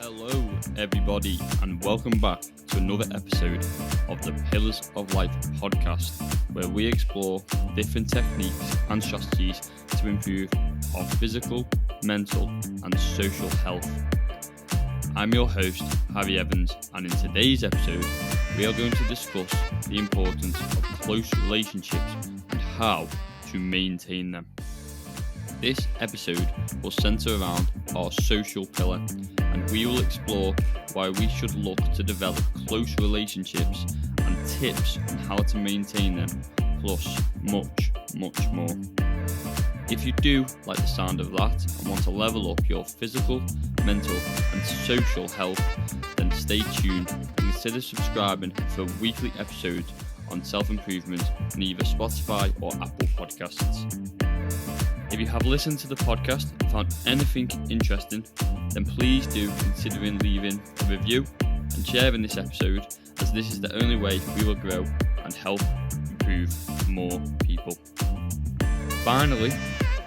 Hello, everybody, and welcome back to another episode of the Pillars of Life podcast, where we explore different techniques and strategies to improve our physical, mental, and social health. I'm your host, Harry Evans, and in today's episode, we are going to discuss the importance of close relationships and how to maintain them. This episode will centre around our social pillar, and we will explore why we should look to develop close relationships and tips on how to maintain them, plus much more. If you do like the sound of that and want to level up your physical, mental and social health, then stay tuned and consider subscribing for weekly episodes on self-improvement on either Spotify or Apple Podcasts. If you have listened to the podcast and found anything interesting, then please do consider leaving a review and sharing this episode, as this is the only way we will grow and help improve more people. Finally,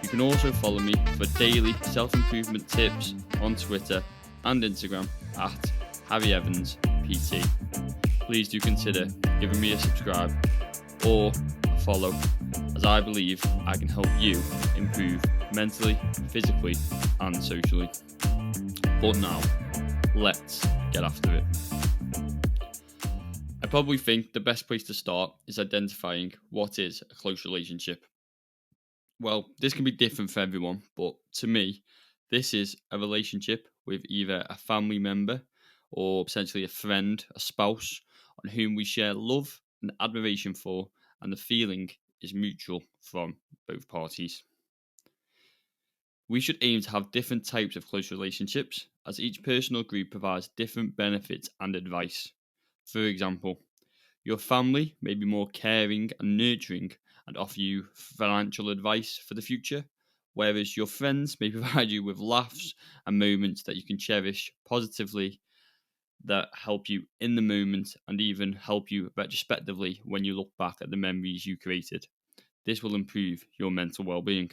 you can also follow me for daily self-improvement tips on Twitter and Instagram at Harry Evans PT. Please do consider giving me a subscribe or a follow, as I believe I can help you improve mentally, physically and socially. But now, let's get after it. I probably think the best place to start is identifying what is a close relationship. Well, this can be different for everyone, but to me, this is a relationship with either a family member or potentially a friend, a spouse, on whom we share love and admiration for, and the feeling is mutual from both parties. We should aim to have different types of close relationships, as each person or group provides different benefits and advice. For example, your family may be more caring and nurturing and offer you financial advice for the future, whereas your friends may provide you with laughs and moments that you can cherish positively, that help you in the moment and even help you retrospectively when you look back at the memories you created. This will improve your mental well-being.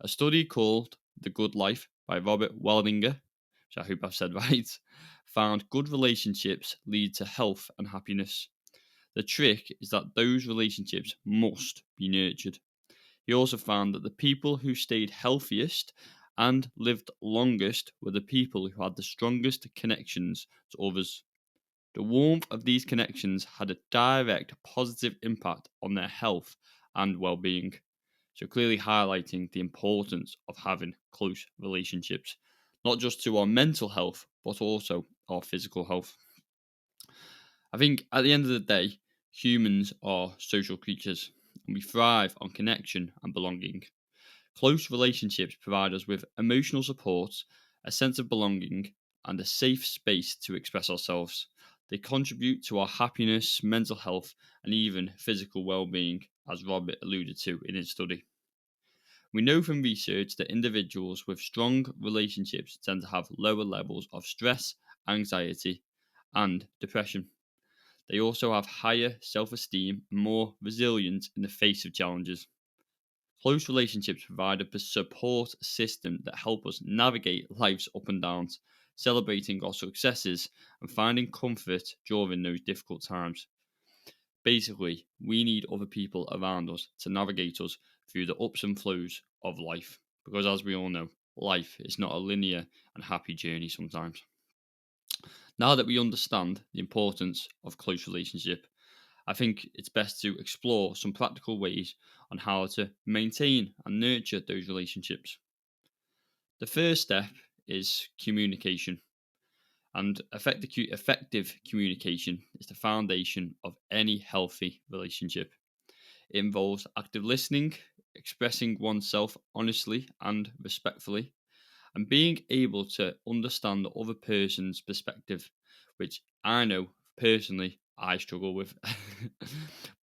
A study called The Good Life by Robert Waldinger, which I hope I've said right, found good relationships lead to health and happiness. The trick is that those relationships must be nurtured. He also found that the people who stayed healthiest and lived longest were the people who had the strongest connections to others. The warmth of these connections had a direct positive impact on their health and well-being, so clearly highlighting the importance of having close relationships, not just to our mental health, but also our physical health. I think at the end of the day, humans are social creatures, and we thrive on connection and belonging. Close relationships provide us with emotional support, a sense of belonging, and a safe space to express ourselves. They contribute to our happiness, mental health, and even physical well-being, as Robert alluded to in his study. We know from research that individuals with strong relationships tend to have lower levels of stress, anxiety, and depression. They also have higher self-esteem and more resilience in the face of challenges. Close relationships provide a support system that help us navigate life's up and downs, celebrating our successes and finding comfort during those difficult times. Basically, we need other people around us to navigate us through the ups and flows of life, because as we all know, life is not a linear and happy journey sometimes. Now that we understand the importance of close relationship, I think it's best to explore some practical ways on how to maintain and nurture those relationships. The first step is communication, and effective communication is the foundation of any healthy relationship. It involves active listening, expressing oneself honestly and respectfully, and being able to understand the other person's perspective, which I know personally I struggle with.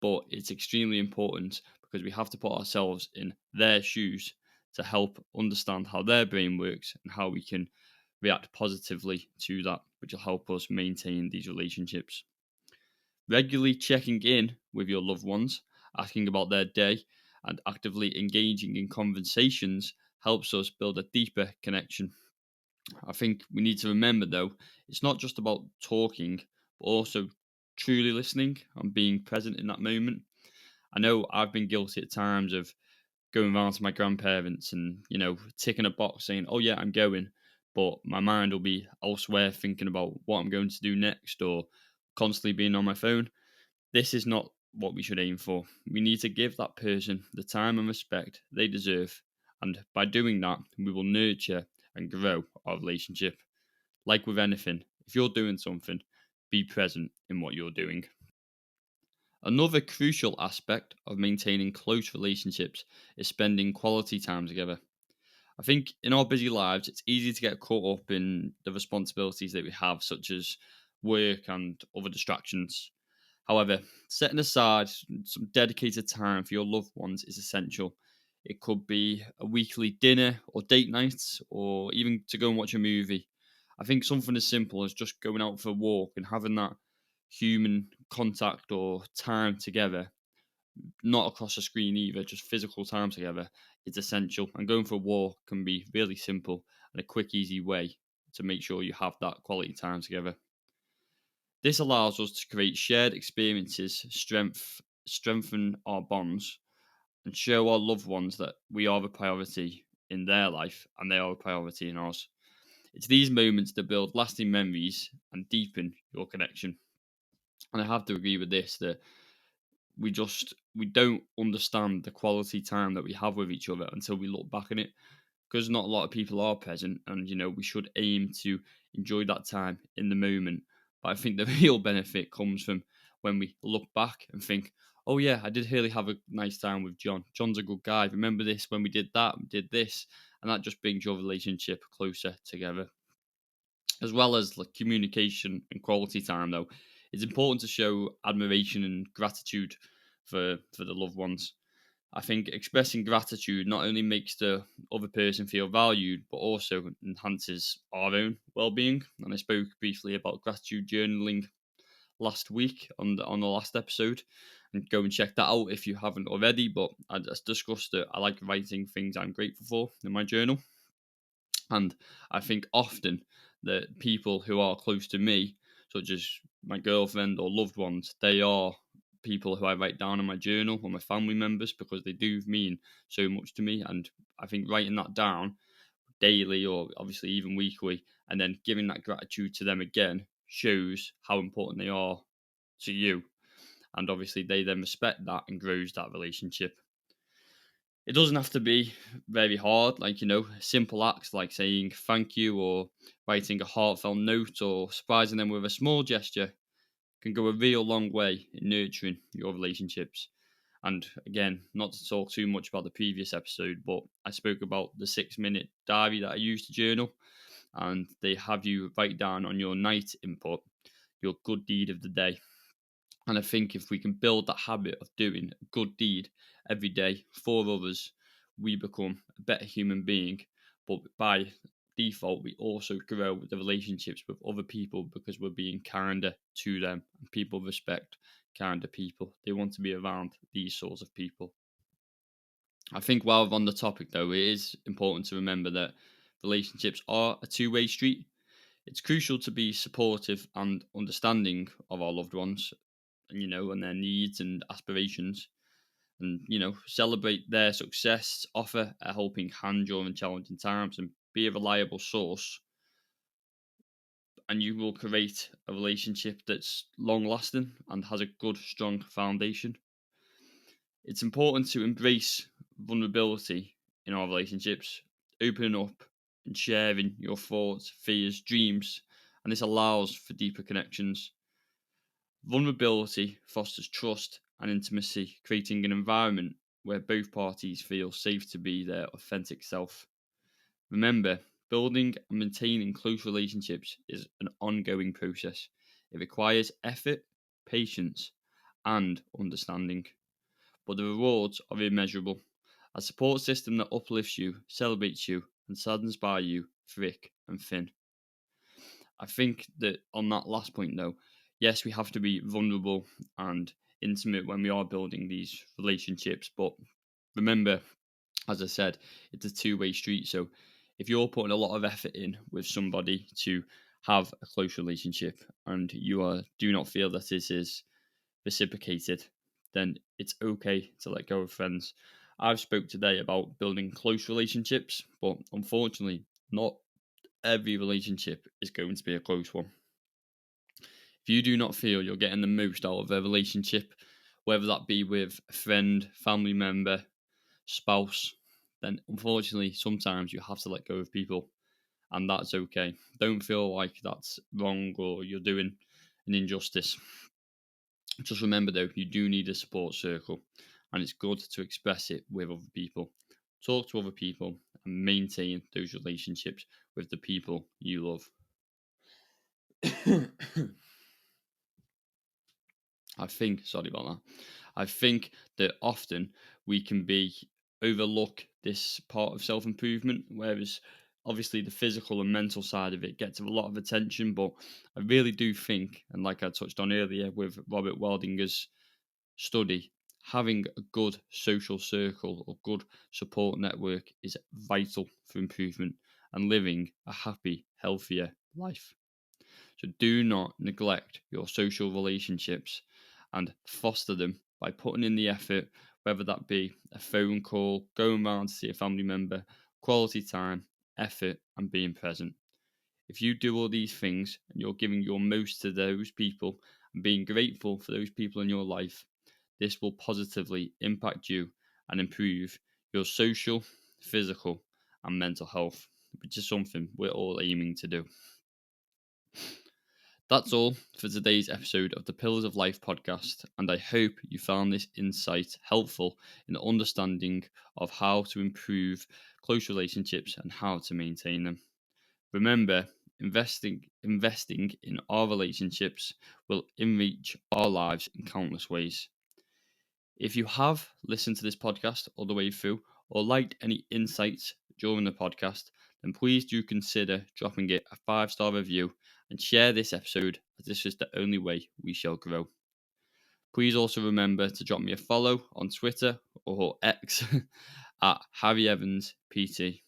But it's extremely important because we have to put ourselves in their shoes to help understand how their brain works and how we can react positively to that, which will help us maintain these relationships. Regularly checking in with your loved ones, asking about their day, and actively engaging in conversations helps us build a deeper connection. I think we need to remember, though, it's not just about talking, but also truly listening and being present in that moment. I know I've been guilty at times of going round to my grandparents and, ticking a box saying, "Oh, yeah, I'm going." But my mind will be elsewhere thinking about what I'm going to do next or constantly being on my phone. This is not what we should aim for. We need to give that person the time and respect they deserve. And by doing that, we will nurture and grow our relationship. Like with anything, if you're doing something, be present in what you're doing. Another crucial aspect of maintaining close relationships is spending quality time together. I think in our busy lives, it's easy to get caught up in the responsibilities that we have, such as work and other distractions. However, setting aside some dedicated time for your loved ones is essential. It could be a weekly dinner or date night, or even to go and watch a movie. I think something as simple as just going out for a walk and having that human contact or time together, not across a screen either, just physical time together, is essential. And going for a walk can be really simple and a quick, easy way to make sure you have that quality time together. This allows us to create shared experiences, strengthen our bonds, and show our loved ones that we are a priority in their life and they are a priority in ours. It's these moments that build lasting memories and deepen your connection. And I have to agree with this that we don't understand the quality time that we have with each other until we look back on it, because not a lot of people are present, and we should aim to enjoy that time in the moment. But I think the real benefit comes from when we look back and think, oh yeah, I did really have a nice time with John. John's a good guy. Remember this when we did that, we did this, and that just brings your relationship closer together. As well as like communication and quality time, though, it's important to show admiration and gratitude for the loved ones. I think expressing gratitude not only makes the other person feel valued, but also enhances our own well-being. And I spoke briefly about gratitude journaling last week on the last episode, and go and check that out if you haven't already. But I just discussed that I like writing things I'm grateful for in my journal, and I think often that people who are close to me, such as my girlfriend or loved ones, they are people who I write down in my journal, or my family members, because they do mean so much to me. And I think writing that down daily, or obviously even weekly, and then giving that gratitude to them again, shows how important they are to you. And obviously they then respect that and grows that relationship. It doesn't have to be very hard, like, simple acts like saying thank you or writing a heartfelt note or surprising them with a small gesture can go a real long way in nurturing your relationships. And again, not to talk too much about the previous episode, but I spoke about the 6-minute diary that I use to journal, and they have you write down on your night input your good deed of the day. And I think if we can build that habit of doing a good deed every day for others, we become a better human being. But by default, we also grow the relationships with other people because we're being kinder to them. And people respect kinder people. They want to be around these sorts of people. I think while we're on the topic, though, it is important to remember that relationships are a two-way street. It's crucial to be supportive and understanding of our loved ones, and their needs and aspirations, and celebrate their success, offer a helping hand during challenging times, and be a reliable source. And you will create a relationship that's long lasting and has a good, strong foundation. It's important to embrace vulnerability in our relationships, opening up and sharing your thoughts, fears, dreams, and this allows for deeper connections. Vulnerability fosters trust and intimacy, creating an environment where both parties feel safe to be their authentic self. Remember, building and maintaining close relationships is an ongoing process. It requires effort, patience, and understanding, but the rewards are immeasurable. A support system that uplifts you, celebrates you, and saddens by you thick and thin. I think that on that last point, though, yes, we have to be vulnerable and intimate when we are building these relationships. But remember, as I said, it's a two-way street. So If you're putting a lot of effort in with somebody to have a close relationship and do not feel that this is reciprocated, then it's okay to let go of friends. I've spoke today about building close relationships, but unfortunately, not every relationship is going to be a close one. If you do not feel you're getting the most out of a relationship, whether that be with a friend, family member, spouse, then unfortunately, sometimes you have to let go of people, and that's okay. Don't feel like that's wrong or you're doing an injustice. Just remember though, you do need a support circle, and it's good to express it with other people. Talk to other people and maintain those relationships with the people you love. Sorry about that. I think that often we can be overlook this part of self improvement, whereas obviously the physical and mental side of it gets a lot of attention. But I really do think, and like I touched on earlier with Robert Waldinger's study, having a good social circle or good support network is vital for improvement and living a happy, healthier life. So do not neglect your social relationships and foster them by putting in the effort, whether that be a phone call, going round to see a family member, quality time, effort, and being present. If you do all these things and you're giving your most to those people and being grateful for those people in your life, this will positively impact you and improve your social, physical, and mental health, which is something we're all aiming to do. That's all for today's episode of the Pillars of Life podcast, and I hope you found this insight helpful in the understanding of how to improve close relationships and how to maintain them. Remember, investing in our relationships will enrich our lives in countless ways. If you have listened to this podcast all the way through or liked any insights during the podcast, then please do consider dropping it a 5-star review and share this episode, as this is the only way we shall grow. Please also remember to drop me a follow on Twitter or X at Harry Evans PT.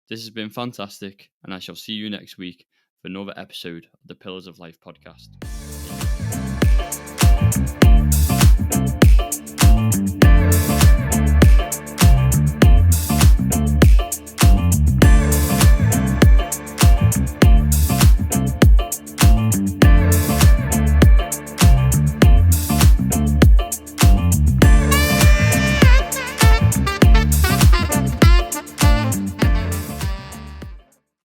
This has been fantastic, and I shall see you next week for another episode of the Pillars of Life podcast.